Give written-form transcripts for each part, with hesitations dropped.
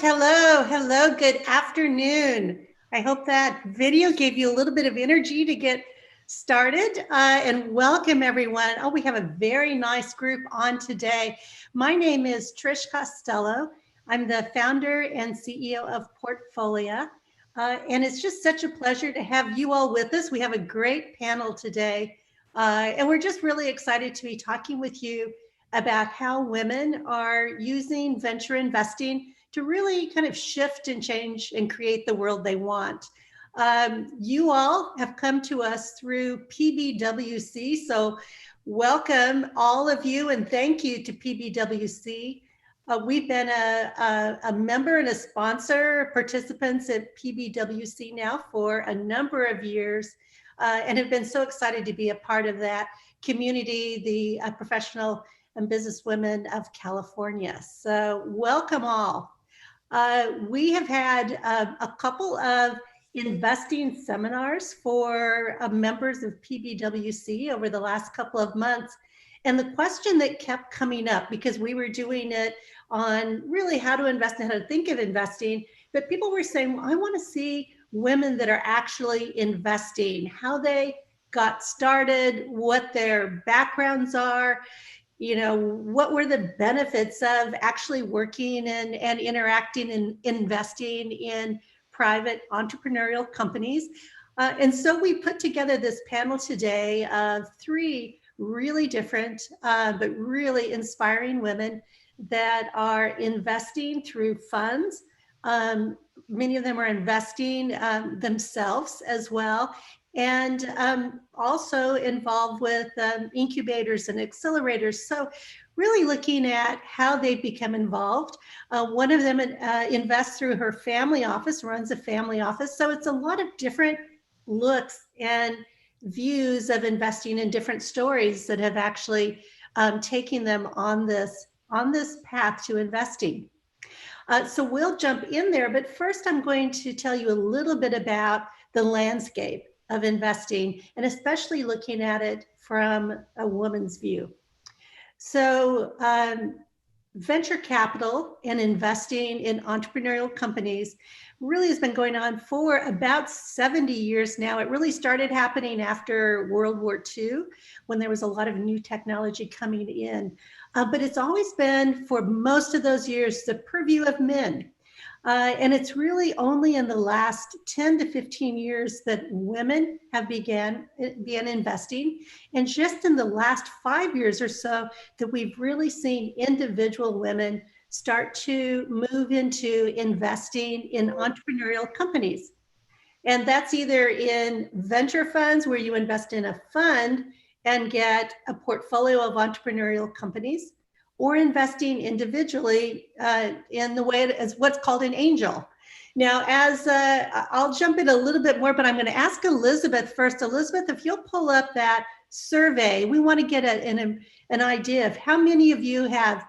Hello, good afternoon. I hope that video gave you a little bit of energy to get started and welcome everyone. Oh, we have a very nice group on today. My name is Trish Costello. I'm the founder and CEO of Portfolia. And it's just such a pleasure to have you all with us. We have a great panel today. And we're just really excited to be talking with you about how women are using venture investing to really kind of shift and change and create the world they want. You all have come to us through PBWC, so welcome all of you and thank you to PBWC. We've been a member and a sponsor, participants at PBWC now for a number of years and have been so excited to be a part of that community, the professional and businesswomen of California. So welcome all. We have had a couple of investing seminars for members of PBWC over the last couple of months. And the question that kept coming up, because we were doing it on really how to invest and how to think of investing, but people were saying, well, I want to see women that are actually investing, how they got started, what their backgrounds are, you know, what were the benefits of actually working and interacting and investing in private entrepreneurial companies. And so we put together this panel today of three really different, but really inspiring women that are investing through funds. Many of them are investing themselves as well, and also involved with incubators and accelerators. So really looking at how they become involved. One of them invests through her family office, runs a family office. So it's a lot of different looks and views of investing in different stories that have actually taken them on this path to investing. So we'll jump in there, but first I'm going to tell you a little bit about the landscape of investing, and especially looking at it from a woman's view. So venture capital and investing in entrepreneurial companies really has been going on for about 70 years now. It really started happening after World War II, when there was a lot of new technology coming in. But it's always been, for most of those years, the purview of men. And it's really only in the last 10 to 15 years that women have began investing. And just in the last 5 years or so that we've really seen individual women start to move into investing in entrepreneurial companies. And that's either in venture funds, where you invest in a fund and get a portfolio of entrepreneurial companies, or investing individually in the way as what's called an angel. Now, as I'll jump in a little bit more, but I'm going to ask Elizabeth first. Elizabeth, if you'll pull up that survey, we want to get an idea of how many of you have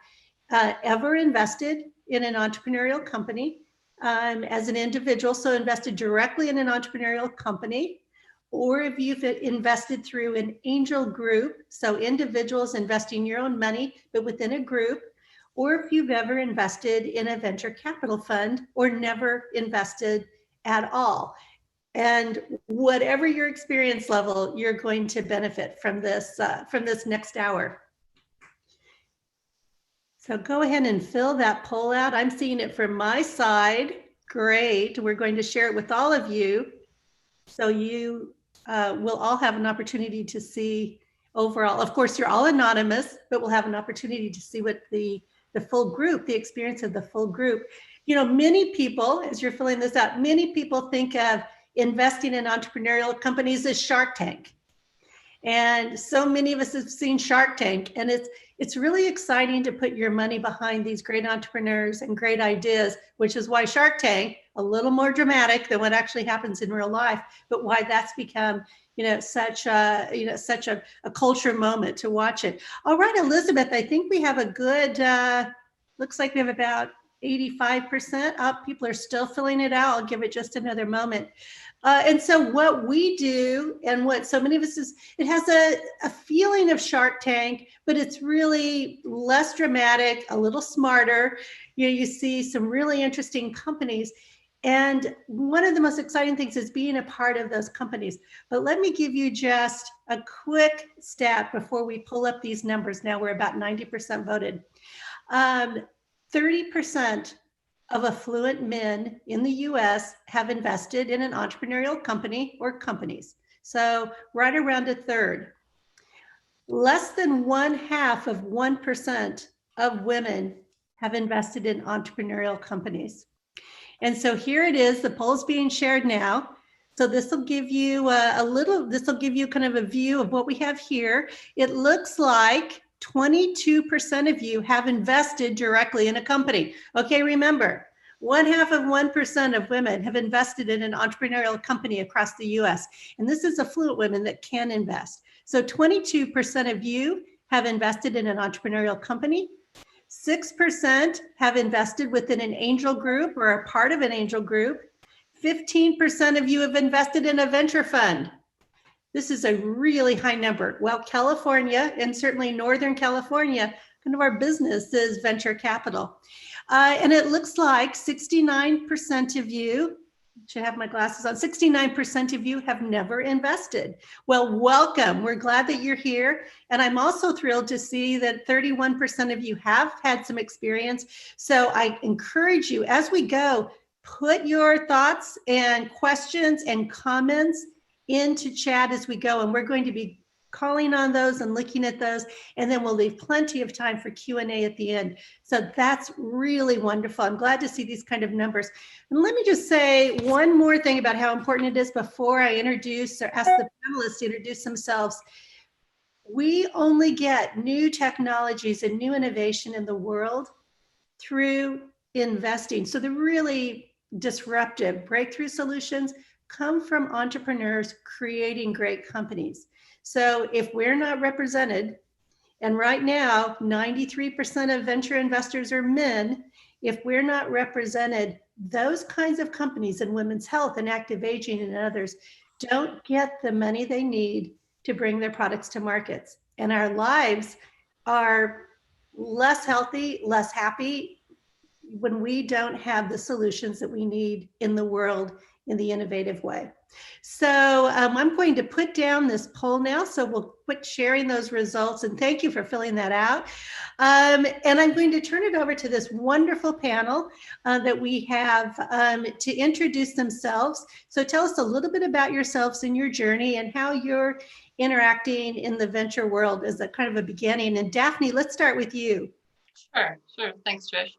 ever invested in an entrepreneurial company as an individual, so invested directly in an entrepreneurial company, or if you've invested through an angel group, so individuals investing your own money, but within a group, or if you've ever invested in a venture capital fund or never invested at all. And whatever your experience level, you're going to benefit from this next hour. So go ahead and fill that poll out. I'm seeing it from my side. Great. We're going to share it with all of you. So you we'll all have an opportunity to see overall. Of course, you're all anonymous, but we'll have an opportunity to see what the full group, the experience of the full group. You know, many people, as you're filling this out, many people think of investing in entrepreneurial companies as Shark Tank. And so many of us have seen Shark Tank, and it's really exciting to put your money behind these great entrepreneurs and great ideas, which is why Shark Tank, a little more dramatic than what actually happens in real life, but why that's become, you know, such a culture moment to watch it. All right, Elizabeth, I think we have a good, looks like we have about 85% up. People are still filling it out. I'll give it just another moment. And so what we do and what so many of us is, it has a feeling of Shark Tank, but it's really less dramatic, a little smarter. You see some really interesting companies. And one of the most exciting things is being a part of those companies. But let me give you just a quick stat before we pull up these numbers. Now we're about 90% voted. 30% of affluent men in the US have invested in an entrepreneurial company or companies. So right around a third. Less than 1/2 of 1% of women have invested in entrepreneurial companies. And so here it is, the poll's being shared now. So this will give you this will give you kind of a view of what we have here. It looks like 22% of you have invested directly in a company. Okay, remember, 1/2 of 1% of women have invested in an entrepreneurial company across the US. And this is affluent women that can invest. So 22% of you have invested in an entrepreneurial company. 6% have invested within an angel group or a part of an angel group. 15% of you have invested in a venture fund. This is a really high number. Well, California, and certainly Northern California, kind of our business is venture capital. And it looks like 69% of you, should have my glasses on, 69% of you have never invested. Well, welcome. We're glad that you're here. And I'm also thrilled to see that 31% of you have had some experience. So I encourage you, as we go, put your thoughts and questions and comments into chat as we go, and we're going to be calling on those and looking at those, and then we'll leave plenty of time for Q&A at the end. So that's really wonderful. I'm glad to see these kind of numbers. And let me just say one more thing about how important it is before I introduce or ask the panelists to introduce themselves. We only get new technologies and new innovation in the world through investing. So the really disruptive breakthrough solutions come from entrepreneurs creating great companies. So if we're not represented, and right now 93% of venture investors are men, if we're not represented, those kinds of companies in women's health and active aging and others don't get the money they need to bring their products to markets. And our lives are less healthy, less happy when we don't have the solutions that we need in the world in the innovative way. So I'm going to put down this poll now. So we'll quit sharing those results, and thank you for filling that out. And I'm going to turn it over to this wonderful panel that we have to introduce themselves. So tell us a little bit about yourselves and your journey and how you're interacting in the venture world as a kind of a beginning. And Daphne, let's start with you. Sure. Thanks, Trish.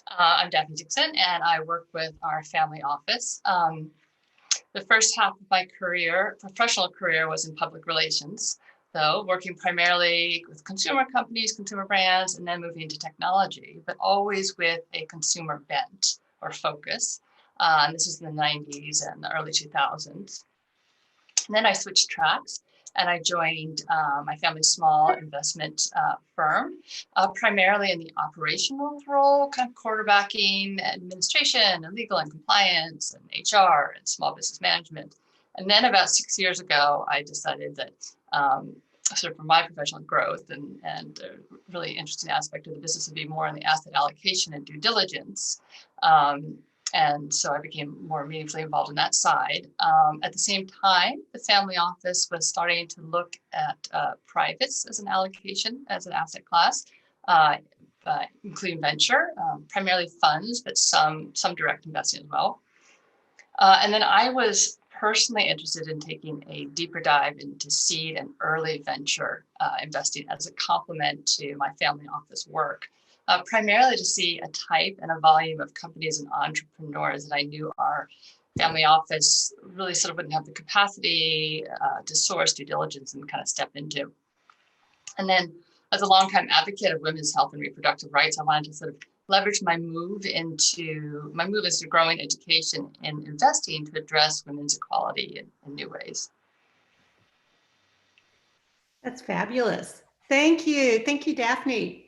I'm Daphne Dickson, and I work with our family office. The first half of my professional career, was in public relations, though, working primarily with consumer companies, consumer brands, and then moving into technology, but always with a consumer bent or focus. This is in the 90s and the early 2000s. And then I switched tracks, and I joined my family's small investment firm, primarily in the operational role, kind of quarterbacking administration and legal and compliance and HR and small business management. And then about 6 years ago, I decided that sort of for my professional growth and a really interesting aspect of the business would be more on the asset allocation and due diligence. And so I became more meaningfully involved in that side. At the same time, the family office was starting to look at privates as an allocation, as an asset class, including venture, primarily funds, but some direct investing as well. And then I was personally interested in taking a deeper dive into seed and early venture investing as a complement to my family office work. Primarily to see a type and a volume of companies and entrepreneurs that I knew our family office really sort of wouldn't have the capacity to source due diligence and kind of step into. And then as a longtime advocate of women's health and reproductive rights, I wanted to sort of leverage my move into growing education and investing to address women's equality in new ways. That's fabulous. Thank you. Thank you, Daphne.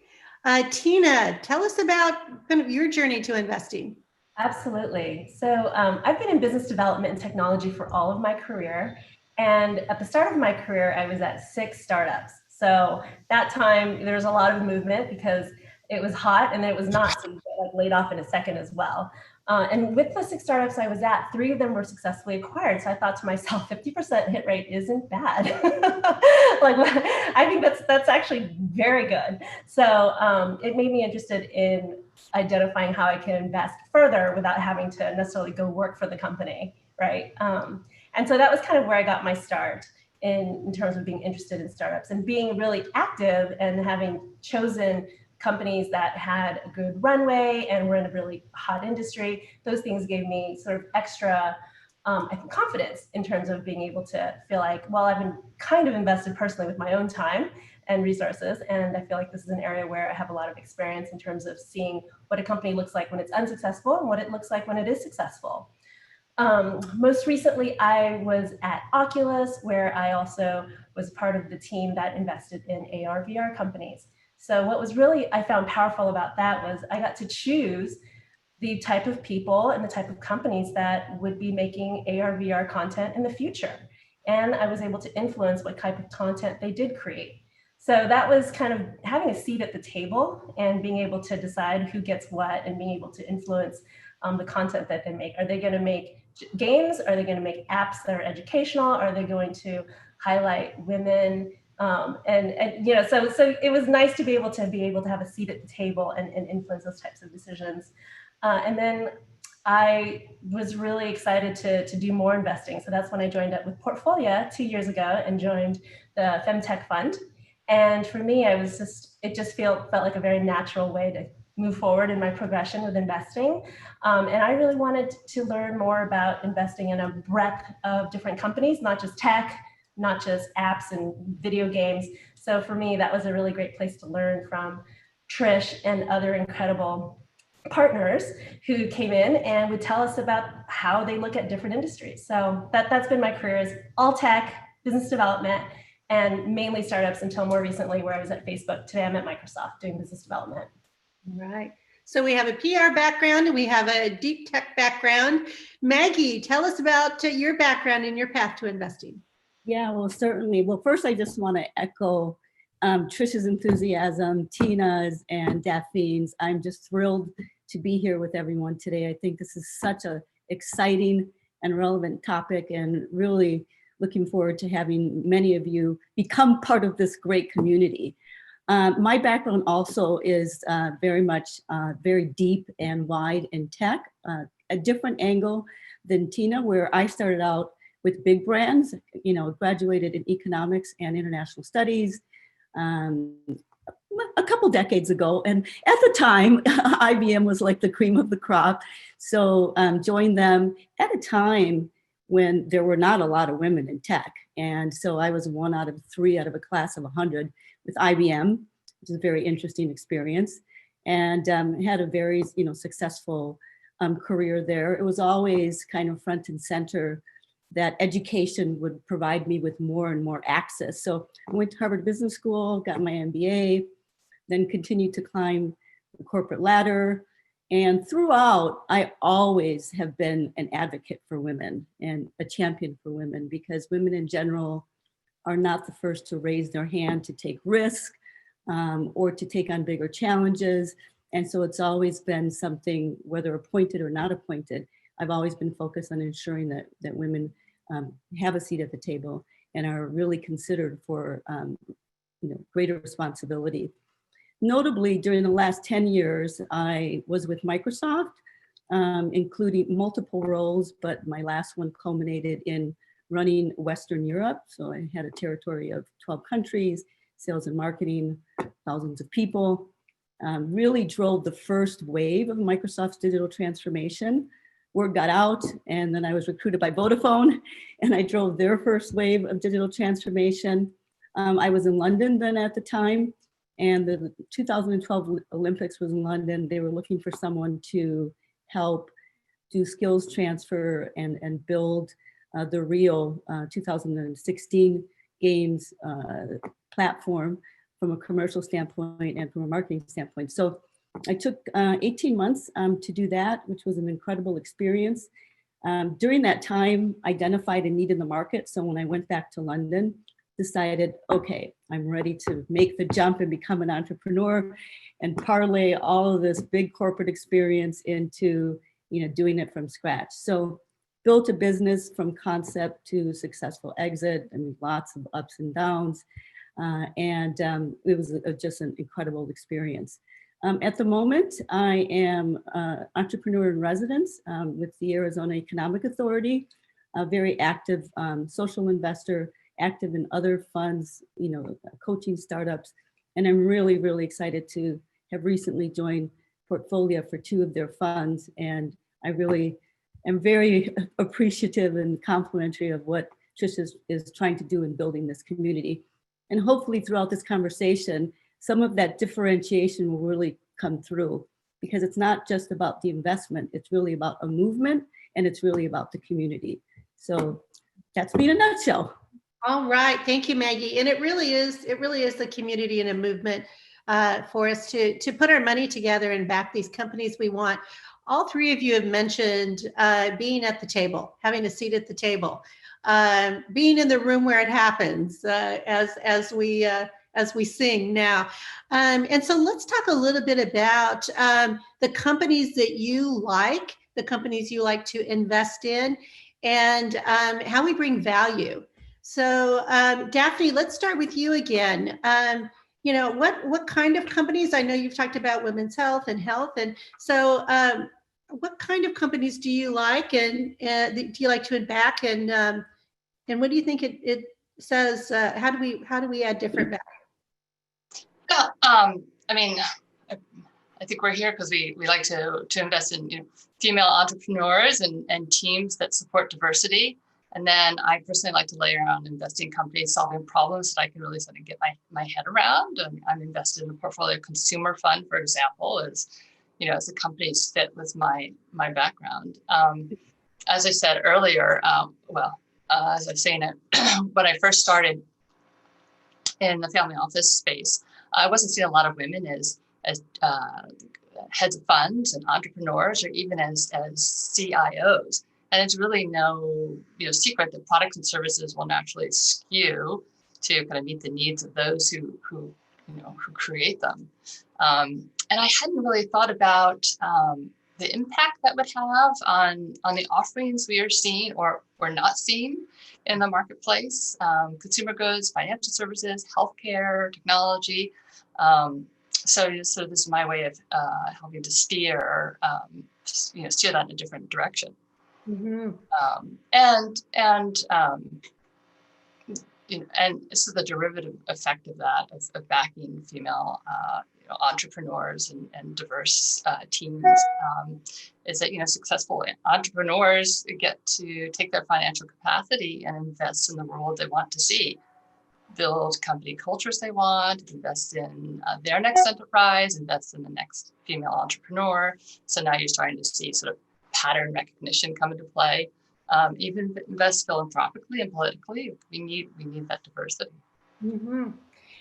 Tina, tell us about kind of your journey to investing. Absolutely. So I've been in business development and technology for all of my career. And at the start of my career, I was at 6 startups. So that time there was a lot of movement because it was hot and then it was not. So you get like laid off in a second as well. And with the 6 startups I was at, 3 of them were successfully acquired. So I thought to myself, 50% hit rate isn't bad. Like I think that's actually very good. So it made me interested in identifying how I can invest further without having to necessarily go work for the company, right? And so that was kind of where I got my start in terms of being interested in startups and being really active and having chosen companies that had a good runway and were in a really hot industry. Those things gave me sort of extra I think confidence in terms of being able to feel like, well, I've been kind of invested personally with my own time and resources. And I feel like this is an area where I have a lot of experience in terms of seeing what a company looks like when it's unsuccessful and what it looks like when it is successful. Most recently, I was at Oculus, where I also was part of the team that invested in AR VR companies. So what was really, I found powerful about that was I got to choose the type of people and the type of companies that would be making AR VR content in the future. And I was able to influence what type of content they did create. So that was kind of having a seat at the table and being able to decide who gets what and being able to influence the content that they make. Are they going to make games? Are they going to make apps that are educational? Are they going to highlight women? And you know, so it was nice to be able to have a seat at the table and influence those types of decisions. And then I was really excited to do more investing. So that's when I joined up with Portfolia 2 years ago and joined the Femtech Fund. And for me, it just felt like a very natural way to move forward in my progression with investing. And I really wanted to learn more about investing in a breadth of different companies, not just tech, not just apps and video games. So for me, that was a really great place to learn from Trish and other incredible partners who came in and would tell us about how they look at different industries. So that's been my career, is all tech, business development, and mainly startups until more recently where I was at Facebook. Today I'm at Microsoft doing business development. Right. So we have a PR background and we have a deep tech background. Maggie, tell us about your background and your path to investing. Yeah, well, certainly. Well, first, I just want to echo Trish's enthusiasm, Tina's, and Daphne's. I'm just thrilled to be here with everyone today. I think this is such an exciting and relevant topic, and really looking forward to having many of you become part of this great community. My background also is very much very deep and wide in tech, a different angle than Tina, where I started out with big brands, you know, graduated in economics and international studies a couple decades ago. And at the time, IBM was like the cream of the crop. So joined them at a time when there were not a lot of women in tech. And so I was 1 out of 3 out of a class of 100 with IBM, which is a very interesting experience, and had a very, you know, successful career there. It was always kind of front and center that education would provide me with more and more access. So I went to Harvard Business School, got my MBA, then continued to climb the corporate ladder. And throughout, I always have been an advocate for women and a champion for women, because women in general are not the first to raise their hand to take risk or to take on bigger challenges. And so it's always been something, whether appointed or not appointed, I've always been focused on ensuring that women have a seat at the table and are really considered for you know, greater responsibility. Notably, during the last 10 years, I was with Microsoft, including multiple roles, but my last one culminated in running Western Europe. So I had a territory of 12 countries, sales and marketing, thousands of people. Really drove the first wave of Microsoft's digital transformation. Word got out, and then I was recruited by Vodafone, and I drove their first wave of digital transformation. I was in London then at the time, and the 2012 Olympics was in London. They were looking for someone to help do skills transfer and build the Rio 2016 games platform from a commercial standpoint and from a marketing standpoint. So I took 18 months to do that, which was an incredible experience. During that time, identified a need in the market. So when I went back to London, decided, okay, I'm ready to make the jump and become an entrepreneur and parlay all of this big corporate experience into, doing it from scratch. So built a business from concept to successful exit, and lots of ups and downs. It was just an incredible experience. At the moment, I am an entrepreneur in residence with the Arizona Economic Authority, a very active social investor, active in other funds, coaching startups. And I'm really, really excited to have recently joined Portfolia for 2 of their funds. And I really am very appreciative and complimentary of what Trish is trying to do in building this community. And hopefully throughout this conversation, some of that differentiation will really come through, because it's not just about the investment, it's really about a movement, and it's really about the community. So that's me in a nutshell. All right, thank you, Maggie. And it really is the community and a movement for us to put our money together and back these companies we want. All 3 of you have mentioned being at the table, having a seat at the table, being in the room where it happens, as we sing now. And so let's talk a little bit about the companies that you like, the companies you like to invest in, and how we bring value. So Daphne, let's start with you again. What kind of companies? I know you've talked about women's health, and so what kind of companies do you like, and do you like to back, and what do you think it says? How do we add different value? Yeah, I think we're here because we like to invest in female entrepreneurs and teams that support diversity. And then I personally like to layer on investing companies solving problems that I can really sort of get my head around. And I'm invested in the Portfolio Consumer Fund, for example, as the companies fit with my background. As I said earlier, as I've seen it, when I first started in the family office space, I wasn't seeing a lot of women as heads of funds and entrepreneurs, or even as CIOs. And it's really no secret that products and services will naturally skew to kind of meet the needs of those who create them. And I hadn't really thought about the impact that would have on the offerings we are seeing or not seeing in the marketplace: consumer goods, financial services, healthcare, technology. So this is my way of helping to steer that in a different direction. Mm-hmm. And so the derivative effect of that, of backing female entrepreneurs and diverse teams, is that successful entrepreneurs get to take their financial capacity and invest in the world they want to see, build company cultures they want, invest in their next enterprise, invest in the next female entrepreneur. So now you're starting to see sort of pattern recognition come into play. Even invest philanthropically and politically, we need that diversity. Mm-hmm.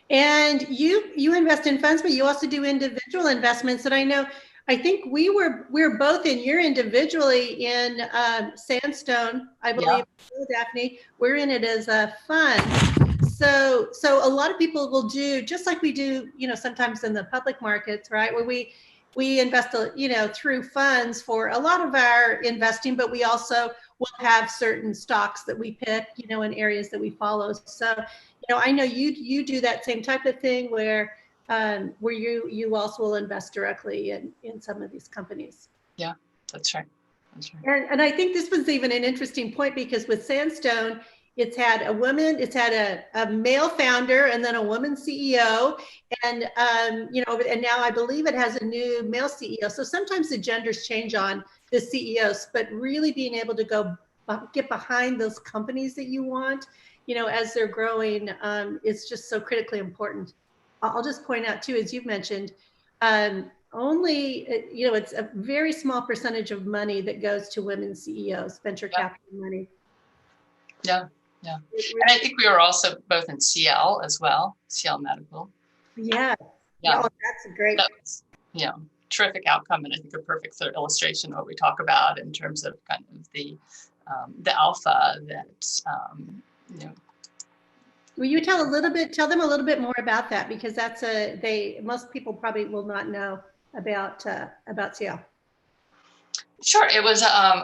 And you invest in funds, but you also do individual investments. And I think we're both in. You're individually in Sandstone, I believe. Yeah. Daphne, we're in it as a fund. So a lot of people will do just like we do, sometimes in the public markets, right? Where we invest, through funds for a lot of our investing, but we also will have certain stocks that we pick, in areas that we follow. So, I know you do that same type of thing where you also will invest directly in some of these companies. Yeah, that's right. That's right. And I think this was even an interesting point, because with Sandstone, it's had a male founder and then a woman CEO, and and now I believe it has a new male CEO. So sometimes the genders change on the CEOs, but really being able to get behind those companies that you want, as they're growing, is just so critically important. I'll just point out too, as you've mentioned, only, it's a very small percentage of money that goes to women CEOs, venture capital money. Yeah. Yeah, and I think we were also both in CL as well, CL Medical. Yeah. Oh, that's a great. That was, terrific outcome, and I think a perfect sort of illustration of what we talk about in terms of kind of the alpha that you know. Will you tell them a little bit more about that, because that's most people probably will not know about CL. Sure. It was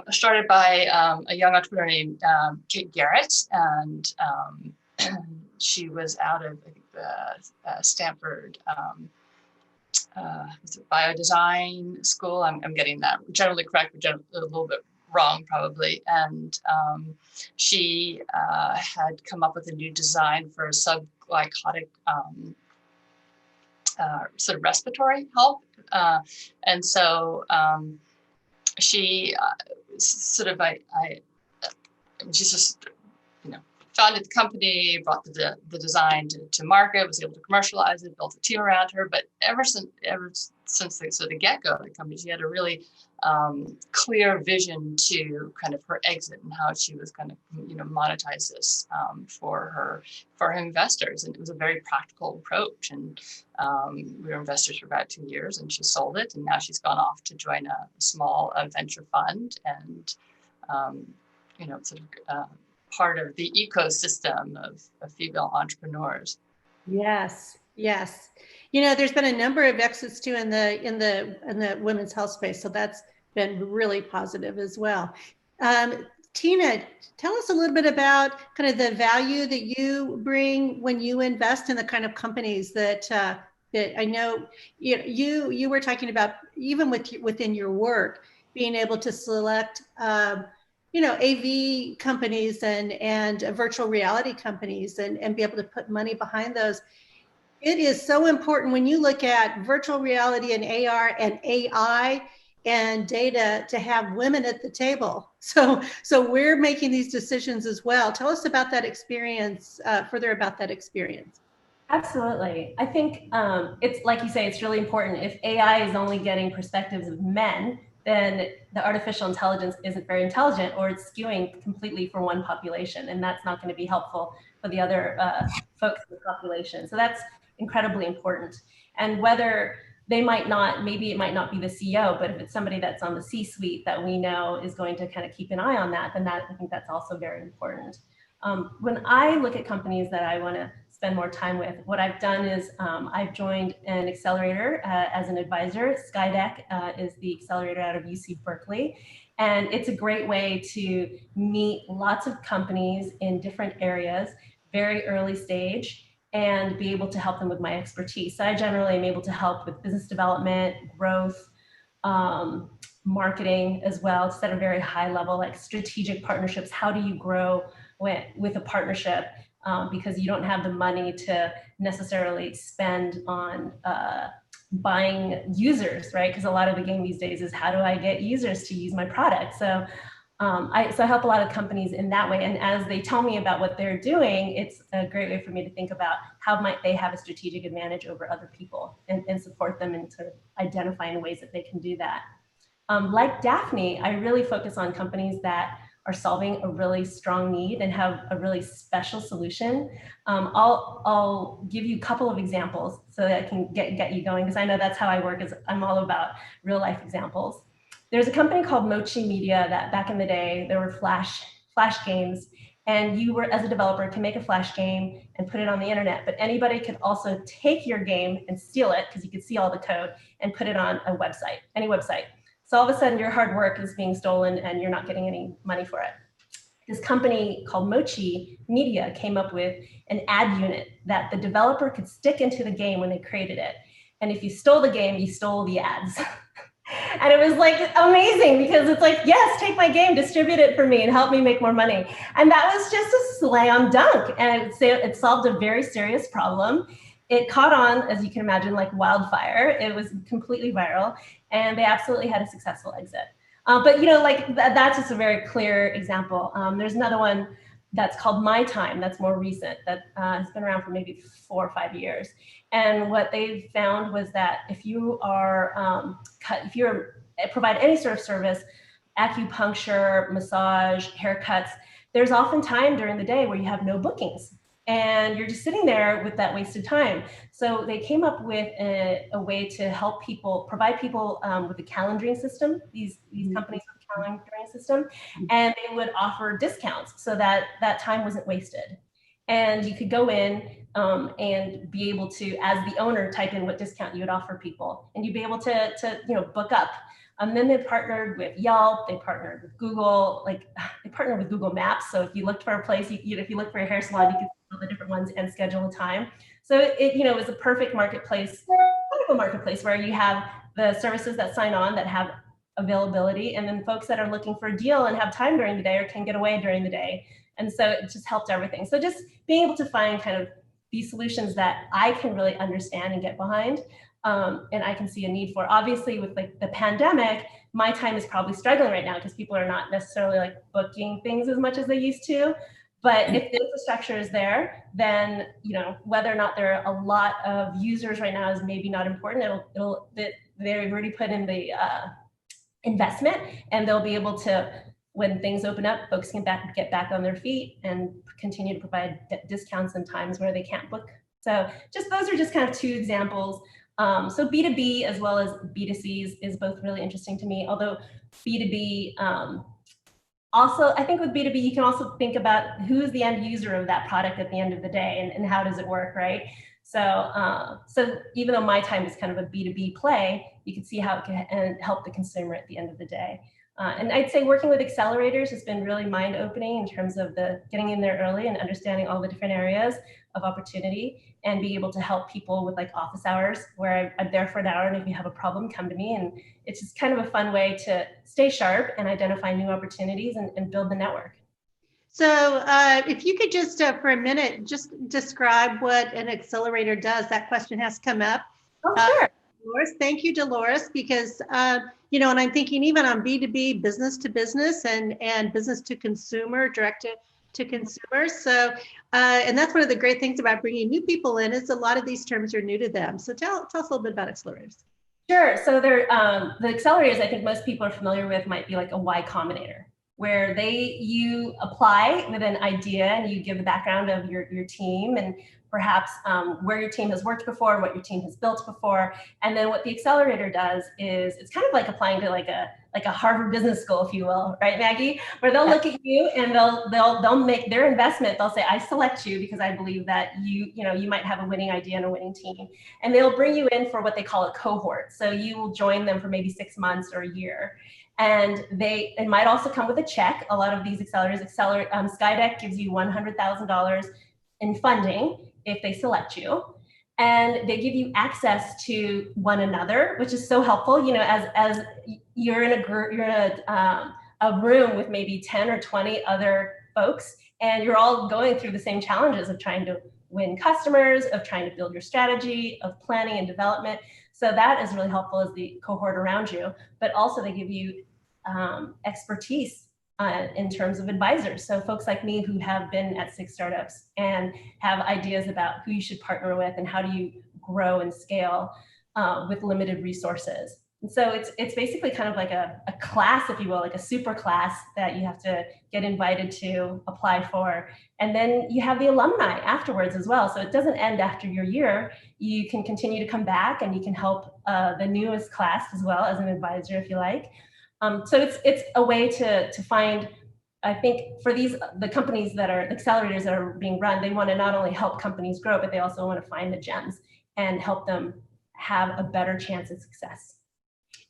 started by a young entrepreneur named Kate Garrett, and she was out of, I think, the Stanford biodesign school. I'm getting that generally correct, but a little bit wrong probably. And she had come up with a new design for subglycotic sort of respiratory health. And so she she's just, founded the company, brought the design to market, was able to commercialize it, built a team around her. But ever since the get-go of the company, she had a really clear vision to kind of her exit and how she was going to, monetize this for her investors. And it was a very practical approach. And we were investors for about 2 years, and she sold it. And now she's gone off to join a small venture fund, and part of the ecosystem of female entrepreneurs. Yes. There's been a number of exits too in the women's health space, so that's been really positive as well. Tina, tell us a little bit about kind of the value that you bring when you invest in the kind of companies that I know you were talking about, even within your work, being able to select AV companies and virtual reality companies and be able to put money behind those. It is so important when you look at virtual reality and AR and AI and data to have women at the table. So we're making these decisions as well. Tell us about that experience, further about that experience. Absolutely. I think it's like you say, it's really important. If AI is only getting perspectives of men, then the artificial intelligence isn't very intelligent, or it's skewing completely for one population, and that's not going to be helpful for the other folks in the population. So that's incredibly important. And whether maybe it might not be the CEO, but if it's somebody that's on the C-suite that we know is going to kind of keep an eye on that, then I think that's also very important. When I look at companies that I want to spend more time with, what I've done is I've joined an accelerator as an advisor. Skydeck is the accelerator out of UC Berkeley. And it's a great way to meet lots of companies in different areas, very early stage, and be able to help them with my expertise. So I generally am able to help with business development, growth, marketing as well, just at a very high level, like strategic partnerships. How do you grow with a partnership? Because you don't have the money to necessarily spend on buying users, right? Because a lot of the game these days is, how do I get users to use my product? So I help a lot of companies in that way. And as they tell me about what they're doing, it's a great way for me to think about how might they have a strategic advantage over other people, and support them in sort of identifying ways that they can do that. Like Daphne, I really focus on companies that are solving a really strong need and have a really special solution. I'll give you a couple of examples so that I can get you going, because I know that's how I work, is I'm all about real life examples. There's a company called Mochi Media that back in the day, there were flash games, and you were, as a developer, can make a flash game and put it on the internet, but anybody could also take your game and steal it, because you could see all the code, and put it on a website, any website. So all of a sudden your hard work is being stolen and you're not getting any money for it. This company called Mochi Media came up with an ad unit that the developer could stick into the game when they created it. And if you stole the game, you stole the ads. And it was like amazing, because it's like, yes, take my game, distribute it for me and help me make more money. And that was just a slam dunk. And it solved a very serious problem. It caught on, as you can imagine, like wildfire. It was completely viral, and they absolutely had a successful exit. But that's just a very clear example. There's another one that's called My Time, that's more recent, that has been around for maybe 4 or 5 years. And what they found was that if you provide any sort of service, acupuncture, massage, haircuts, there's often time during the day where you have no bookings. and you're just sitting there with that wasted time. So they came up with a way to help people, provide people with a calendaring system, these companies with a calendaring system, and they would offer discounts so that that time wasn't wasted. And you could go in and be able to, as the owner, type in what discount you would offer people, and you'd be able to book up. And then they partnered with Yelp, they partnered with Google, like they partnered with Google Maps. So if you looked for a place, if you look for a hair salon, you could see all the different ones and schedule a time. So it was a perfect marketplace, wonderful marketplace where you have the services that sign on that have availability, and then folks that are looking for a deal and have time during the day or can get away during the day. And so it just helped everything. So just being able to find kind of these solutions that I can really understand and get behind, and I can see a need for. Obviously, with like the pandemic, my time is probably struggling right now because people are not necessarily like booking things as much as they used to. But if the infrastructure is there, then whether or not there are a lot of users right now is maybe not important. They've already put in the investment, and they'll be able to, when things open up, folks can get back on their feet and continue to provide discounts in times where they can't book. So those are just kind of two examples. So B2B as well as B2C is both really interesting to me, although B2B, also, I think with B2B, you can also think about who's the end user of that product at the end of the day, and how does it work, right? So, so even though my time is kind of a B2B play, you can see how it can help the consumer at the end of the day. And I'd say working with accelerators has been really mind-opening in terms of getting in there early and understanding all the different areas of opportunity, and being able to help people with like office hours where I'm there for an hour, and if you have a problem, come to me. And it's just kind of a fun way to stay sharp and identify new opportunities and build the network. So if you could just for a minute, just describe what an accelerator does. That question has come up. Oh, sure. Dolores, thank you, Dolores, because and I'm thinking even on B2B, business to business, and business to consumer, direct to consumers. So, and that's one of the great things about bringing new people in, is a lot of these terms are new to them. So tell us a little bit about accelerators. Sure. So they're the accelerators I think most people are familiar with might be like a Y Combinator, where you apply with an idea and you give the background of your team, and perhaps where your team has worked before, what your team has built before. And then what the accelerator does is it's kind of like applying to like a Harvard Business School, if you will, right, Maggie? Where they'll look at you and they'll make their investment. They'll say, I select you because I believe that you might have a winning idea and a winning team. And they'll bring you in for what they call a cohort. So you will join them for maybe 6 months or a year. And it might also come with a check. A lot of these accelerators, Skydeck gives you $100,000 in funding if they select you, and they give you access to one another, which is so helpful. As you're in a room with maybe 10 or 20 other folks, and you're all going through the same challenges of trying to win customers, of trying to build your strategy, of planning and development. So that is really helpful as the cohort around you, but also they give you expertise in terms of advisors. So folks like me who have been at 6 startups and have ideas about who you should partner with and how do you grow and scale with limited resources. And so it's basically kind of like a class, if you will, like a super class that you have to get invited to apply for. And then you have the alumni afterwards as well. So it doesn't end after your year. You can continue to come back and you can help the newest class as well as an advisor if you like. So it's a way to find, I think for the companies that are accelerators that are being run, they want to not only help companies grow, but they also want to find the gems and help them have a better chance of success.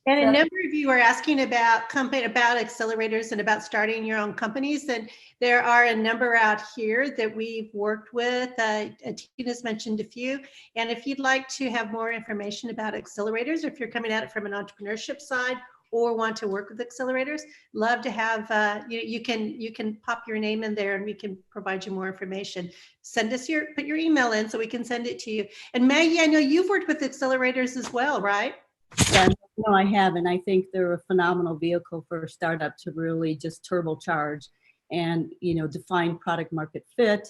And a number of you are asking about accelerators and about starting your own companies. And there are a number out here that we've worked with. Tina's mentioned a few. And if you'd like to have more information about accelerators, or if you're coming at it from an entrepreneurship side, or want to work with accelerators, love to have, you can pop your name in there and we can provide you more information. Put your email in so we can send it to you. And Maggie, I know you've worked with accelerators as well, right? Yeah, no, I have, and I think they're a phenomenal vehicle for a startup to really just turbocharge and define product market fit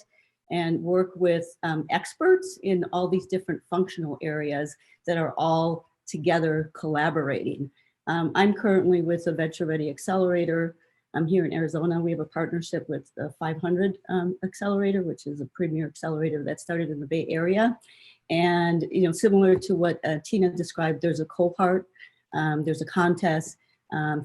and work with experts in all these different functional areas that are all together collaborating. I'm currently with a venture ready accelerator Here in Arizona, we have a partnership with the 500 Accelerator, which is a premier accelerator that started in the Bay Area. And, similar to what Tina described, there's a cohort, there's a contest.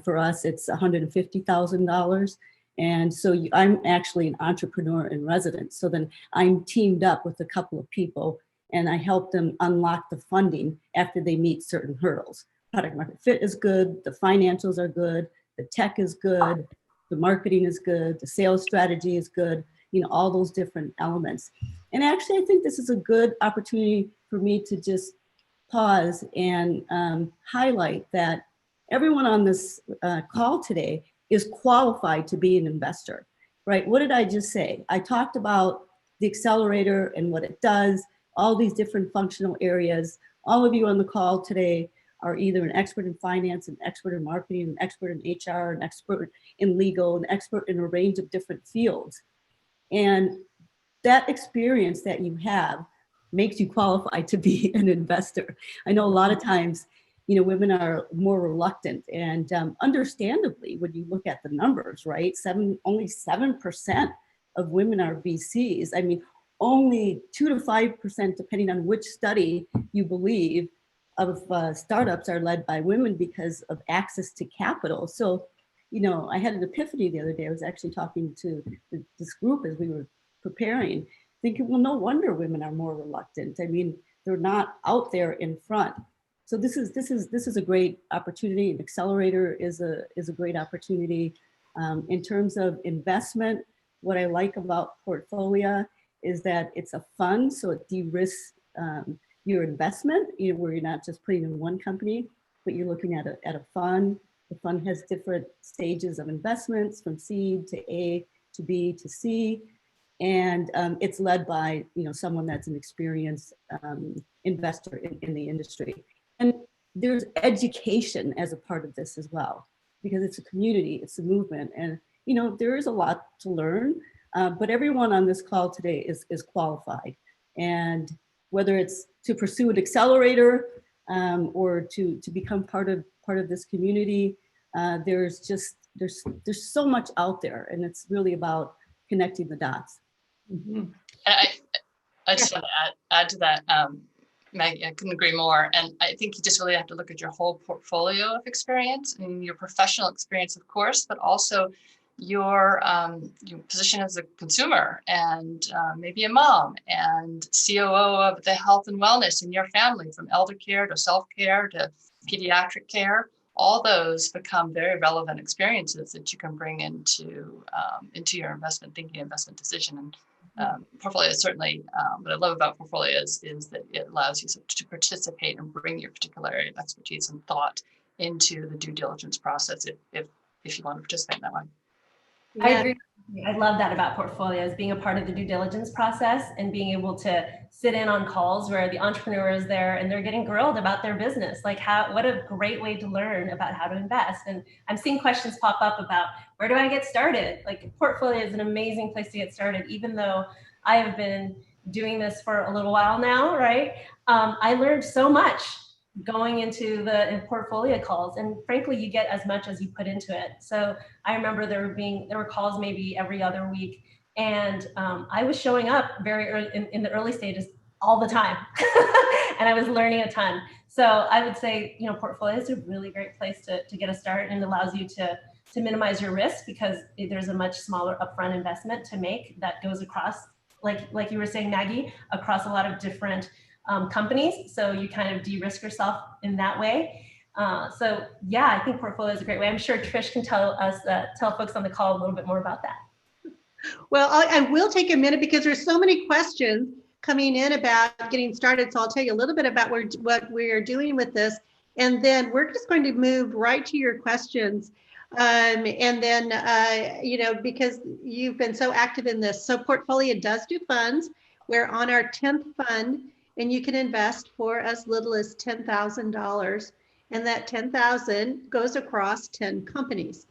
For us, it's $150,000. And so I'm actually an entrepreneur in residence. So then I'm teamed up with a couple of people and I help them unlock the funding after they meet certain hurdles. Product market fit is good, the financials are good, the tech is good, the marketing is good, the sales strategy is good, all those different elements. And actually, I think this is a good opportunity for me to just pause and highlight that everyone on this call today is qualified to be an investor, right? What did I just say? I talked about the accelerator and what it does, all these different functional areas. All of you on the call today are either an expert in finance, an expert in marketing, an expert in HR, an expert in legal, an expert in a range of different fields. And that experience that you have makes you qualified to be an investor. I know a lot of times, women are more reluctant, and understandably, when you look at the numbers, right? Only 7% of women are VCs. I mean, only 2 to 5%, depending on which study you believe, of startups are led by women because of access to capital. So, I had an epiphany the other day. I was actually talking to this group as we were preparing, thinking, well, no wonder women are more reluctant. I mean, they're not out there in front. So this is a great opportunity. An accelerator is a great opportunity. In terms of investment, what I like about Portfolia is that it's a fund, so it de-risks your investment, where you're not just putting in one company, but you're looking at a fund. The fund has different stages of investments, from seed to A to B to C. And it's led by someone that's an experienced investor in the industry. And there's education as a part of this as well, because it's a community, it's a movement, and there is a lot to learn. But everyone on this call today is qualified, and whether it's to pursue an accelerator or to become part of this community, there's so much out there, and it's really about connecting the dots. Mm-hmm. I just want to add to that, Maggie, I couldn't agree more. And I think you just really have to look at your whole portfolio of experience and your professional experience, of course, but also your position as a consumer and maybe a mom and COO of the health and wellness in your family, from elder care to self-care to pediatric care. All those become very relevant experiences that you can bring into your investment thinking, investment decision. And Portfolia is certainly, what I love about Portfolia is that it allows you to participate and bring your particular area of expertise and thought into the due diligence process if you want to participate in that way. Yeah. I agree. I love that about Portfolios, being a part of the due diligence process and being able to sit in on calls where the entrepreneur is there and they're getting grilled about their business. Like, what a great way to learn about how to invest. And I'm seeing questions pop up about, where do I get started? Like, Portfolio is an amazing place to get started, even though I have been doing this for a little while now, right? I learned so much going into the Portfolio calls, and frankly, you get as much as you put into it. So I remember there were calls maybe every other week, and I was showing up very early in the early stages all the time, and I was learning a ton. So I would say, Portfolio is a really great place to get a start, and it allows you to minimize your risk because there's a much smaller upfront investment to make that goes across, like you were saying, Maggie, across a lot of different companies. So you kind of de-risk yourself in that way. So yeah, I think Portfolio is a great way. I'm sure Trish can tell folks on the call a little bit more about that. Well, I will take a minute because there's so many questions coming in about getting started. So I'll tell you a little bit about what we're doing with this. And then we're just going to move right to your questions. And then, because you've been so active in this. So Portfolio does do funds. We're on our 10th fund, and you can invest for as little as $10,000. And that $10,000 goes across 10 companies.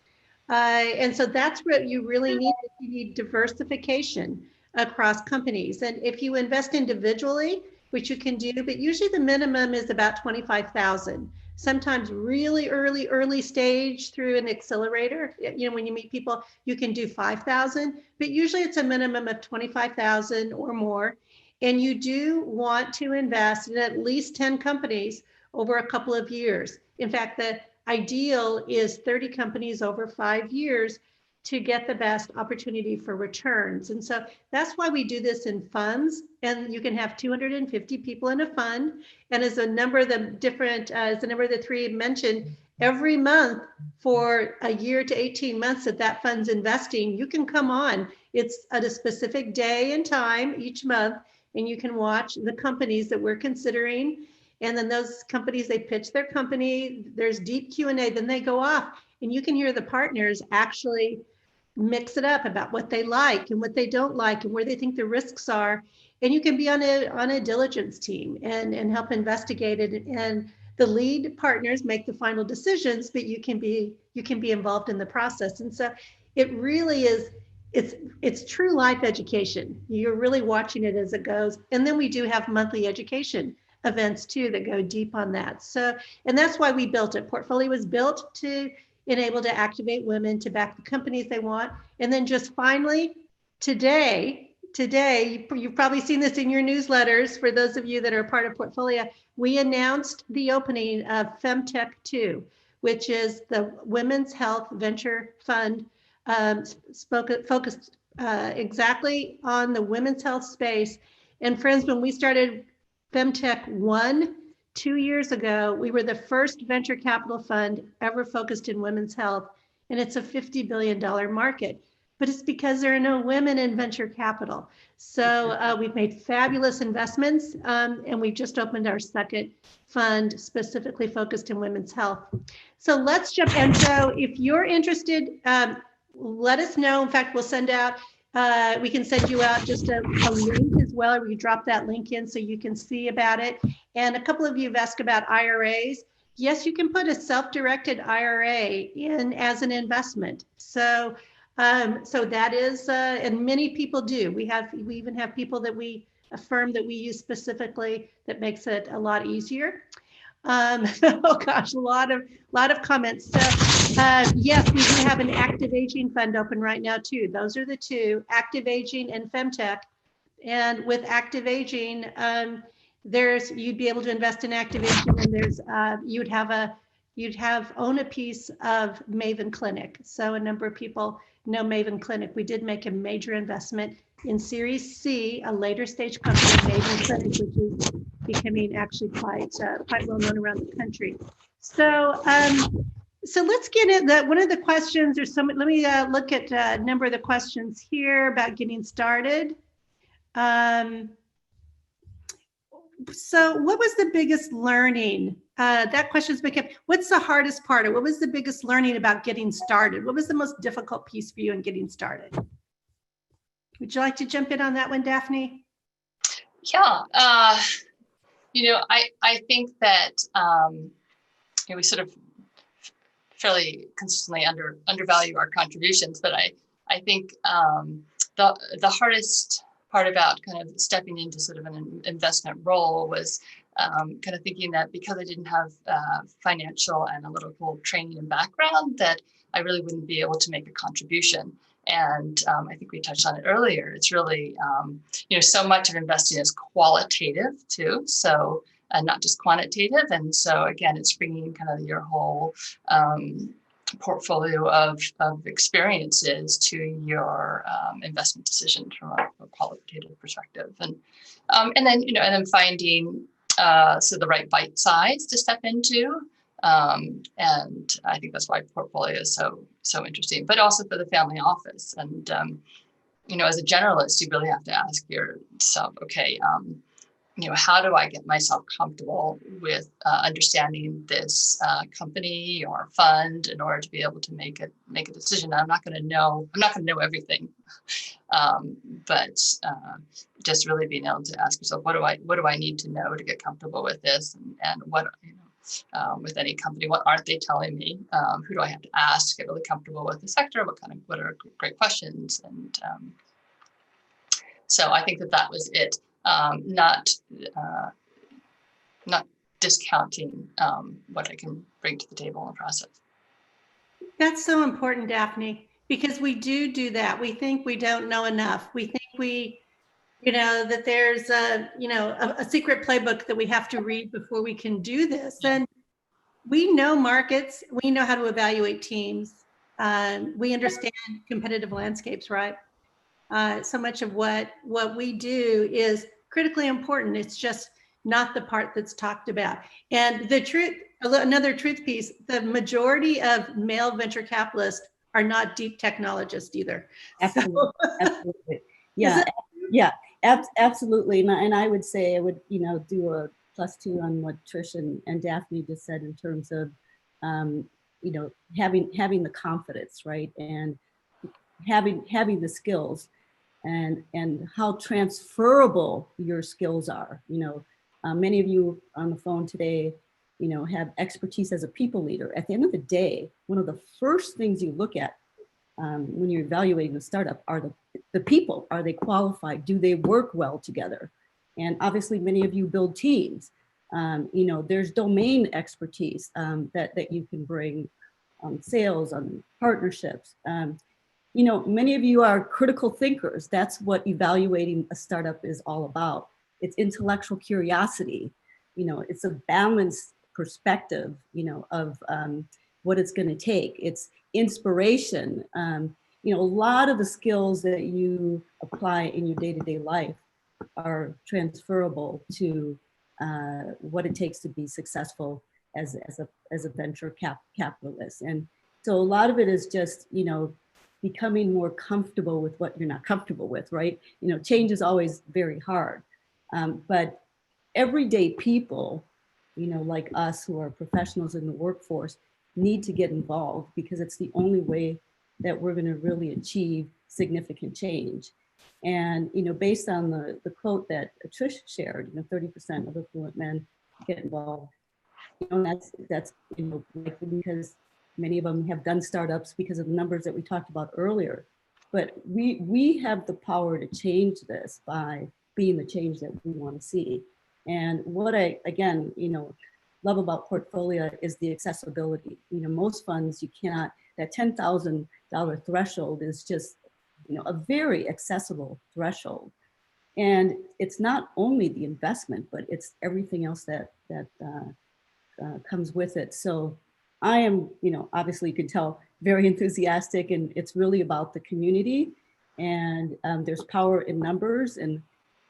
And so that's what you really need. You need diversification across companies. And if you invest individually, which you can do, but usually the minimum is about $25,000. sometimes really early stage through an accelerator. When you meet people, you can do 5,000, but usually it's a minimum of 25,000 or more. And you do want to invest in at least 10 companies over a couple of years. In fact, the ideal is 30 companies over 5 years to get the best opportunity for returns. And so that's why we do this in funds, and you can have 250 people in a fund. And as a number of the three mentioned, every month for a year to 18 months that fund's investing, you can come on. It's at a specific day and time each month, and you can watch the companies that we're considering. And then those companies, they pitch their company, there's deep Q&A, then they go off, and you can hear the partners actually mix it up about what they like and what they don't like and where they think the risks are. And you can be on a diligence team and help investigate it. And the lead partners make the final decisions, but you can be involved in the process. And so it really is, it's true life education. You're really watching it as it goes. And then we do have monthly education events too that go deep on that. So, and that's why we built it. Portfolio was built to enable to activate women to back the companies they want. And then just finally, today, you've probably seen this in your newsletters, for those of you that are part of Portfolio, we announced the opening of Femtech 2, which is the Women's Health Venture Fund, focused exactly on the women's health space. And friends, when we started Femtech 1, 2 years ago, we were the first venture capital fund ever focused in women's health, and it's a $50 billion market. But it's because there are no women in venture capital. So we've made fabulous investments, and we've just opened our second fund specifically focused in women's health. So let's jump in. So if you're interested, let us know. In fact, we'll send out, we can send you out just a link as well, or you drop that link in so you can see about it. And a couple of you have asked about IRAs. Yes, you can put a self-directed IRA in as an investment. So that is, and many people do. We even have people that a firm that we use specifically that makes it a lot easier. Oh gosh, a lot of comments. So yes, we do have an active aging fund open right now too. Those are the two, active aging and Femtech. And with active aging, you'd be able to invest in active aging, and there's you'd own a piece of Maven Clinic. So a number of people know Maven Clinic. We did make a major investment in Series C, a later stage company, Maven Clinic, which is becoming actually quite well known around the country. So so let's get in that. One of the questions, let me look at a number of the questions here about getting started. So what was the biggest learning? That question's been kept. What's the hardest part? Or what was the biggest learning about getting started? What was the most difficult piece for you in getting started? Would you like to jump in on that one, Daphne? Yeah, I think that we sort of fairly consistently undervalue our contributions, but I think the hardest part about kind of stepping into sort of an investment role was kind of thinking that because I didn't have financial analytical training and background, that I really wouldn't be able to make a contribution. And I think we touched on it earlier. It's really, so much of investing is qualitative too, so not just quantitative. And so again, it's bringing kind of your whole portfolio of experiences to your investment decision from a qualitative perspective, and then finding the right bite size to step into, and I think that's why Portfolio is so interesting, but also for the family office. And as a generalist, you really have to ask yourself, okay, how do I get myself comfortable with understanding this company or fund in order to be able to make a decision? I'm not going to know everything, but just really being able to ask yourself, what do I need to know to get comfortable with this, and what with any company, what aren't they telling me? Who do I have to ask to get really comfortable with the sector? What are great questions? And so I think that was it. Not discounting what I can bring to the table in the process. That's so important, Daphne, because we do that. We think we don't know enough. We think that there's a secret playbook that we have to read before we can do this. And we know markets, we know how to evaluate teams. We understand competitive landscapes, right? So much of what we do is critically important. It's just not the part that's talked about. And the truth, another truth piece, the majority of male venture capitalists are not deep technologists either. Absolutely. Absolutely. Yeah. Yeah, absolutely. And I would say I would, do a +2 on what Trish and Daphne just said in terms of, having the confidence, right? And having the skills and how transferable your skills are. Many of you on the phone today, have expertise as a people leader. At the end of the day, one of the first things you look at when you're evaluating a startup are the people. Are they qualified? Do they work well together? And obviously many of you build teams. There's domain expertise that you can bring on sales, on partnerships. Many of you are critical thinkers. That's what evaluating a startup is all about. It's intellectual curiosity. It's a balanced perspective, of what it's going to take. It's inspiration. A lot of the skills that you apply in your day-to-day life are transferable to what it takes to be successful as a venture capitalist. And so a lot of it is just, becoming more comfortable with what you're not comfortable with, right? Change is always very hard. But everyday people, like us who are professionals in the workforce, need to get involved because it's the only way that we're going to really achieve significant change. And, based on the quote that Trish shared, 30% of affluent men get involved. That's likely because many of them have done startups because of the numbers that we talked about earlier. But we have the power to change this by being the change that we want to see. And what I, again, love about Portfolia is the accessibility. Most funds, you cannot, that $10,000 threshold is just, a very accessible threshold. And it's not only the investment, but it's everything else that comes with it. So I am, obviously you can tell, very enthusiastic, and it's really about the community. And there's power in numbers, and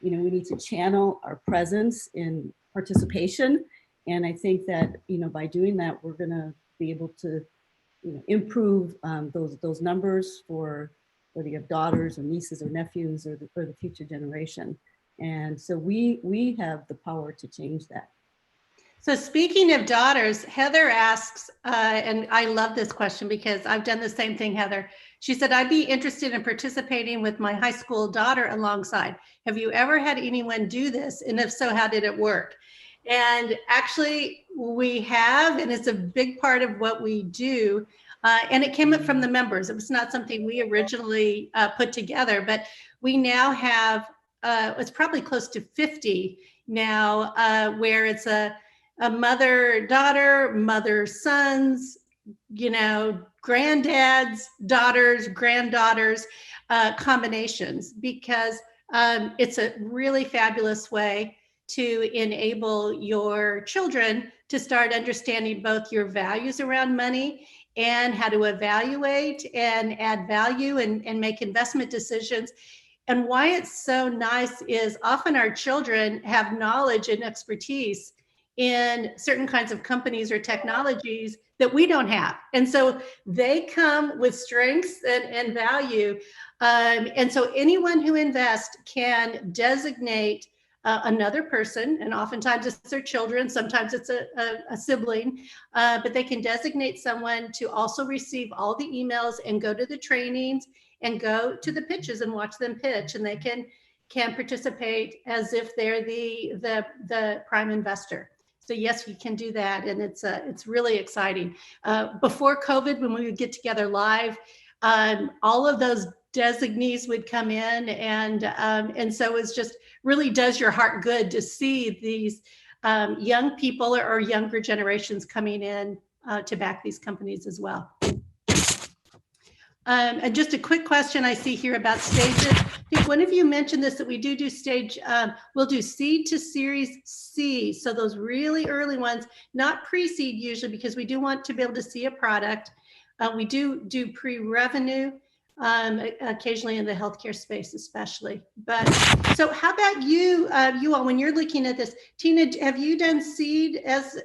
we need to channel our presence in participation. And I think that by doing that, we're going to be able to improve those numbers for whether you have daughters or nieces or nephews or the future generation. And so we have the power to change that. So speaking of daughters, Heather asks, and I love this question because I've done the same thing, Heather. She said, I'd be interested in participating with my high school daughter alongside. Have you ever had anyone do this? And if so, how did it work? And actually we have, and it's a big part of what we do. And it came up from the members. It was not something we originally put together, but we now have, it's probably close to 50 now, where it's a mother, daughter, mother, sons, granddads, daughters, granddaughters, combinations, because it's a really fabulous way to enable your children to start understanding both your values around money and how to evaluate and add value and make investment decisions. And why it's so nice is often our children have knowledge and expertise in certain kinds of companies or technologies that we don't have. And so they come with strengths and value. And so anyone who invests can designate another person, and oftentimes it's their children, sometimes it's a sibling, but they can designate someone to also receive all the emails and go to the trainings and go to the pitches and watch them pitch, and they can participate as if they're the prime investor. So yes, you can do that, and it's really exciting. Before COVID, when we would get together live, all of those designees would come in, and so it's just really does your heart good to see these young people or younger generations coming in to back these companies as well. And just a quick question I see here about stages. I think one of you mentioned this, that we do stage, we'll do seed to series C. So those really early ones, not pre-seed usually, because we do want to be able to see a product. We do pre-revenue, occasionally in the healthcare space, especially. But so how about you, you all, when you're looking at this, Tina, have you done seed as,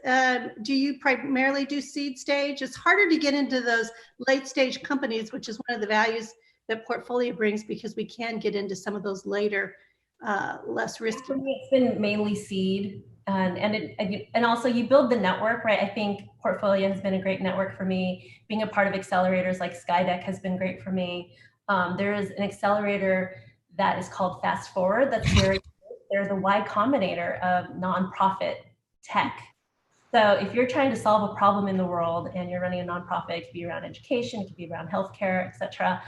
do you primarily do seed stage? It's harder to get into those late stage companies, which is one of the values that Portfolia brings, because we can get into some of those later, less risky. For me, it's been mainly seed. And also you build the network, right? I think Portfolia has been a great network for me. Being a part of accelerators like Skydeck has been great for me. There is an accelerator that is called Fast Forward. That's very good. They're the Y Combinator of nonprofit tech. So if you're trying to solve a problem in the world and you're running a nonprofit, it could be around education, it could be around healthcare, et cetera.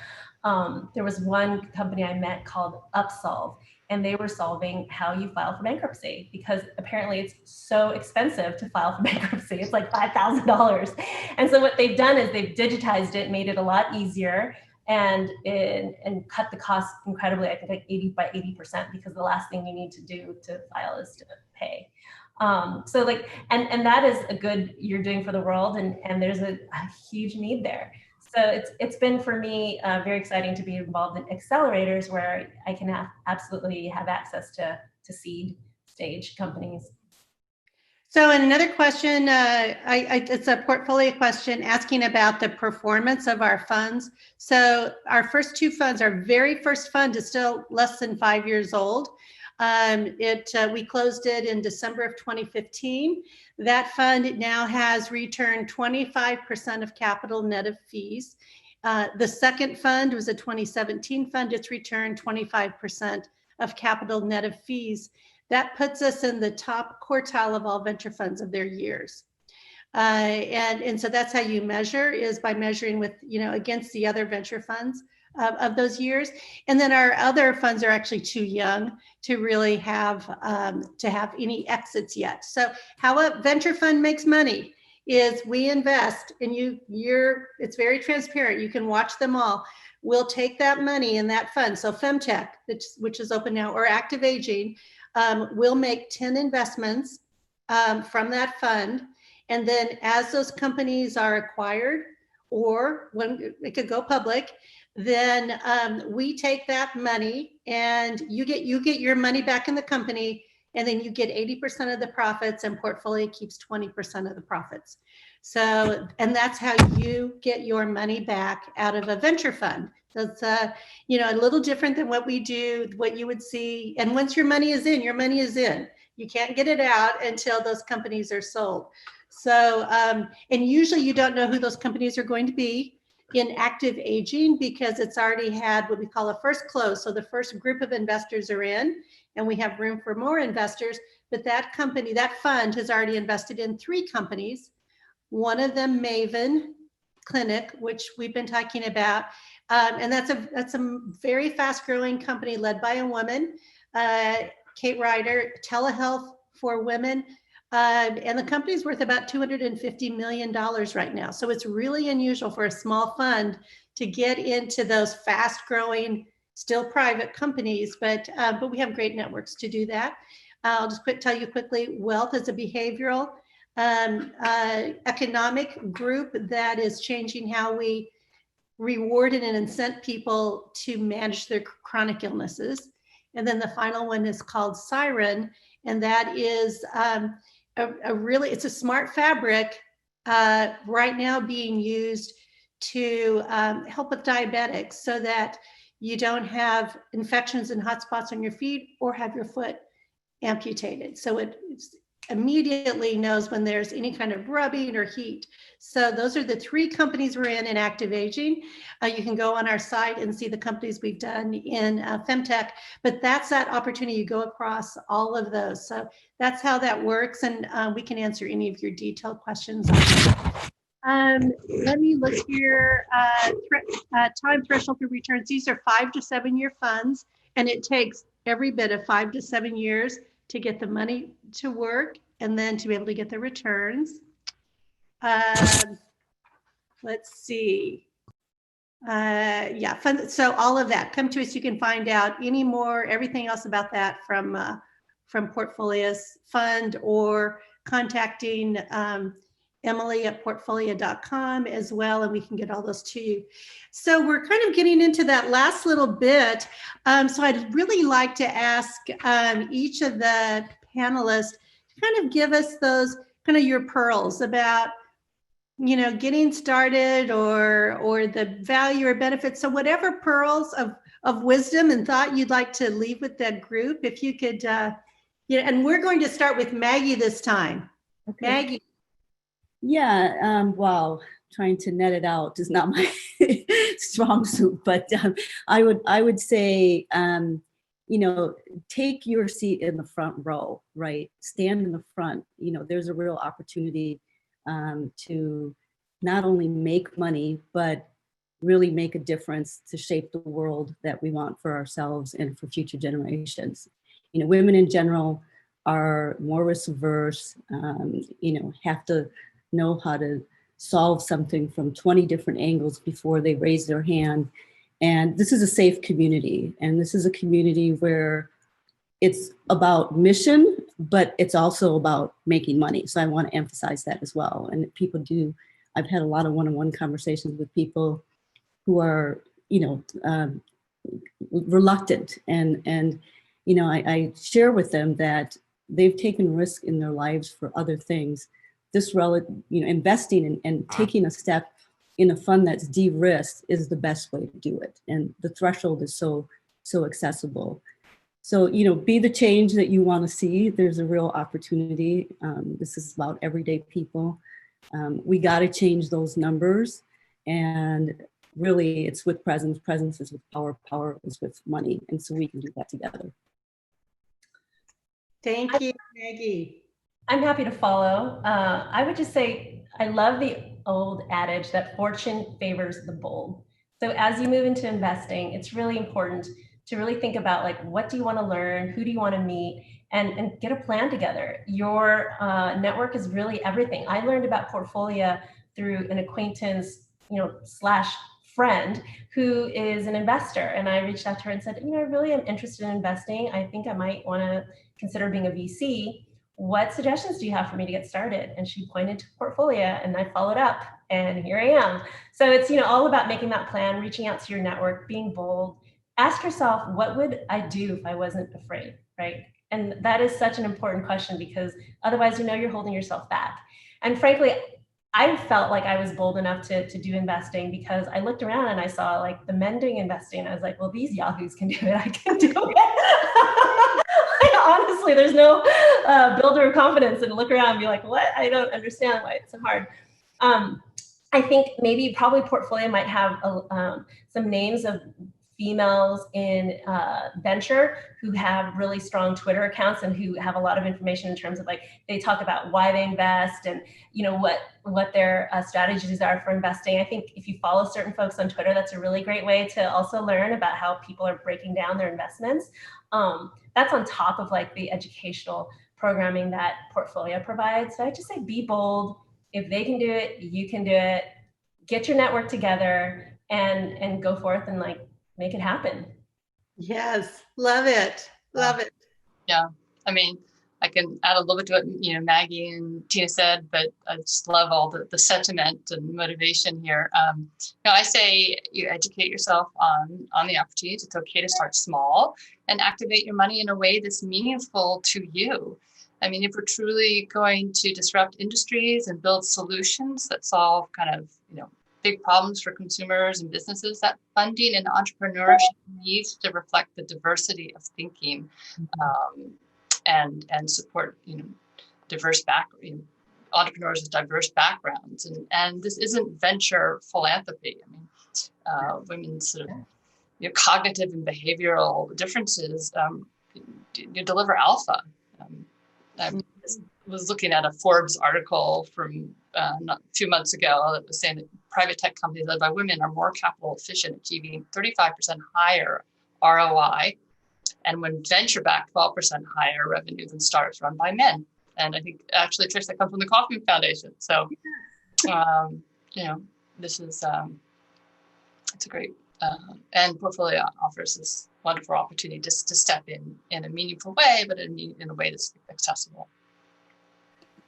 There was one company I met called Upsolve, and they were solving how you file for bankruptcy, because apparently it's so expensive to file for bankruptcy. It's like $5,000. And so what they've done is they've digitized it, made it a lot easier, and cut the cost incredibly, I think like 80%, because the last thing you need to do to file is to pay. So like, and that is a good you're doing for the world, and there's a huge need there. So it's been for me very exciting to be involved in accelerators where I can absolutely have access to seed stage companies. So another question, it's a Portfolio question asking about the performance of our funds. So our first two funds, our very first fund is still less than 5 years old. We closed it in December of 2015. That fund now has returned 25% of capital net of fees. The second fund was a 2017 fund. It's returned 25% of capital net of fees. That puts us in the top quartile of all venture funds of their years. And so that's how you measure, is by measuring with, against the other venture funds of those years. And then our other funds are actually too young to really have any exits yet. So how a venture fund makes money is we invest, and it's very transparent. You can watch them all. We'll take that money in that fund. So Femtech, which is open now, or Active Aging, we'll make 10 investments from that fund. And then as those companies are acquired, or when it could go public, then we take that money, and you get your money back in the company, and then you get 80% of the profits, and Portfolio keeps 20% of the profits. So, and that's how you get your money back out of a venture fund. That's a little different than what we do, what you would see. And once your money is in, your money is in. You can't get it out until those companies are sold. So, and usually you don't know who those companies are going to be in Active Aging, because it's already had what we call a first close. So the first group of investors are in, and we have room for more investors. But that company, that fund, has already invested in 3 companies. One of them, Maven Clinic, which we've been talking about. And that's a very fast growing company led by a woman, Kate Ryder, telehealth for women. And the company's worth about $250 million right now. So it's really unusual for a small fund to get into those fast growing, still private companies, but we have great networks to do that. I'll just tell you quickly, Wealth is a behavioral economic group that is changing how we reward and incent people to manage their chronic illnesses. And then the final one is called Siren, and that is it's a smart fabric right now being used to help with diabetics, so that you don't have infections and hot spots on your feet or have your foot amputated. So it immediately knows when there's any kind of rubbing or heat. So those are the 3 companies we're in Active Aging. You can go on our site and see the companies we've done in Femtech, but that's that opportunity. You go across all of those. So that's how that works. And we can answer any of your detailed questions. Let me look here. Time threshold for returns. These are 5 to 7 year funds, and it takes every bit of 5 to 7 years to get the money to work. and then to be able to get the returns. Let's see. Yeah, fun. So all of that, come to us. You can find out everything else about that from Portfolia's fund, or contacting Emily at portfolia.com as well, and we can get all those to you. So we're kind of getting into that last little bit. So I'd really like to ask each of the panelists to kind of give us those kind of your pearls about, getting started, or the value or benefits. So whatever pearls of wisdom and thought you'd like to leave with that group, if you could, and we're going to start with Maggie this time. Okay. Maggie. Yeah, wow, trying to net it out is not my strong suit, but I would say, take your seat in the front row, right? Stand in the front. There's a real opportunity to not only make money, but really make a difference to shape the world that we want for ourselves and for future generations. Women in general are more risk averse, have to know how to solve something from 20 different angles before they raise their hand. And this is a safe community. And this is a community where it's about mission, but it's also about making money. So I want to emphasize that as well. And I've had a lot of one-on-one conversations with people who are, reluctant. And I share with them that they've taken risk in their lives for other things. Investing and taking a step in a fund that's de-risked is the best way to do it. And the threshold is so accessible. So, be the change that you want to see. There's a real opportunity. This is about everyday people. We got to change those numbers. And really, it's with presence. Presence is with power. Power is with money. And so we can do that together. Thank you, Maggie. I'm happy to follow. I would just say, I love the old adage that fortune favors the bold. So as you move into investing, it's really important to really think about, like, what do you want to learn? Who do you want to meet? And get a plan together. Your network is really everything. I learned about Portfolia through an acquaintance, / friend who is an investor. And I reached out to her and said, I really am interested in investing. I think I might want to consider being a VC. What suggestions do you have for me to get started? And she pointed to Portfolia, and I followed up, and here I am. So it's, all about making that plan, reaching out to your network, being bold. Ask yourself, what would I do if I wasn't afraid, right? And that is such an important question, because otherwise, you're holding yourself back. And frankly, I felt like I was bold enough to do investing because I looked around and I saw, like, the men doing investing. And I was like, well, these yahoos can do it. I can do it. Honestly, there's no builder of confidence, and look around and be like, what? I don't understand why it's so hard. I think probably Portfolia might have some names of females in venture who have really strong Twitter accounts and who have a lot of information in terms of, like, they talk about why they invest and what their strategies are for investing. I think if you follow certain folks on Twitter, that's a really great way to also learn about how people are breaking down their investments. That's on top of, like, the educational programming that Portfolia provides. So I just say, be bold. If they can do it, you can do it. Get your network together and go forth and, like, make it happen. Yes, love it. Love it. Yeah, I mean, I can add a little bit to what Maggie and Tina said, but I just love all the sentiment and motivation here. I say you educate yourself on the opportunities. It's okay to start small and activate your money in a way that's meaningful to you. I mean, if we're truly going to disrupt industries and build solutions that solve kind of big problems for consumers and businesses, that funding and entrepreneurship needs to reflect the diversity of thinking, and support diverse entrepreneurs with diverse backgrounds. And this isn't venture philanthropy. I mean, women's sort of cognitive and behavioral differences you deliver alpha. I was looking at a Forbes article from a few months ago that was saying that private tech companies led by women are more capital efficient, achieving 35% higher ROI, and when venture-backed, 12% higher revenue than startups run by men. And I think actually, Trish, that comes from the Kaufman Foundation. So, this is, it's a great, and Portfolio offers this wonderful opportunity just to step in a meaningful way, but in a way that's accessible.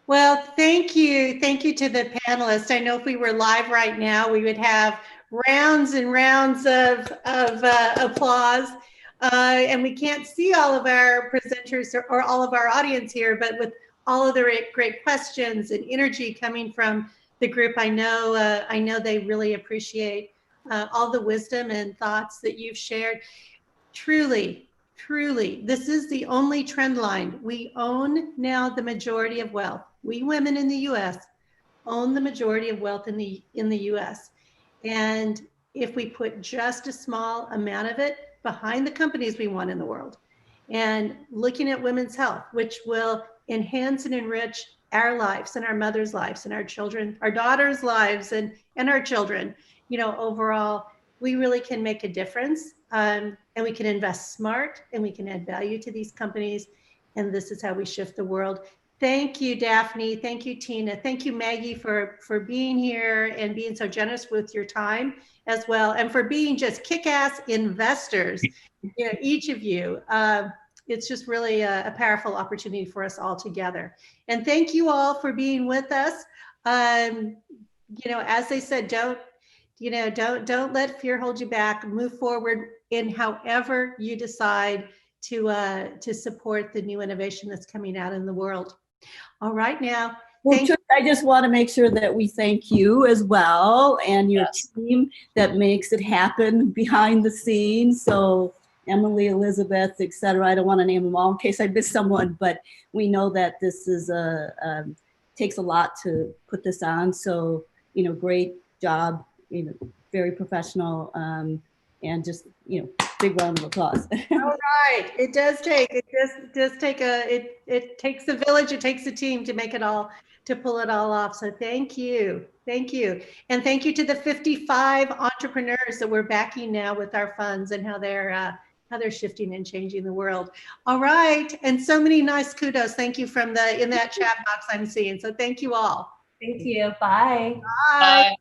Well, thank you. Thank you to the panelists. I know if we were live right now, we would have rounds and rounds of applause. And we can't see all of our presenters or all of our audience here, but with all of the great questions and energy coming from the group, I know they really appreciate all the wisdom and thoughts that you've shared. Truly, this is the only trend line. We own now the majority of wealth. We women in the U.S. own the majority of wealth in the U.S. And if we put just a small amount of it behind the companies we want in the world, and looking at women's health, which will enhance and enrich our lives and our mothers' lives and our children, our daughters' lives and our children, overall, we really can make a difference. And we can invest smart and we can add value to these companies. And this is how we shift the world. Thank you, Daphne. Thank you, Tina. Thank you, Maggie, for being here and being so generous with your time as well. And for being just kick-ass investors, each of you. It's just really a powerful opportunity for us all together. And thank you all for being with us. As they said, don't let fear hold you back. Move forward in however you decide to support the new innovation that's coming out in the world. All right, now. Well, Trish, I just want to make sure that we thank you as well and your team that makes it happen behind the scenes. So Emily, Elizabeth, etc. I don't want to name them all in case I miss someone, but we know that this is takes a lot to put this on. So, great job, very professional, and just, big round of applause. All right. It takes a village, it takes a team to pull it all off. So thank you. And thank you to the 55 entrepreneurs that we're backing now with our funds and how they're shifting and changing the world. All right. And so many nice kudos. Thank you in that chat box I'm seeing. So thank you all. Thank you. Bye. Bye.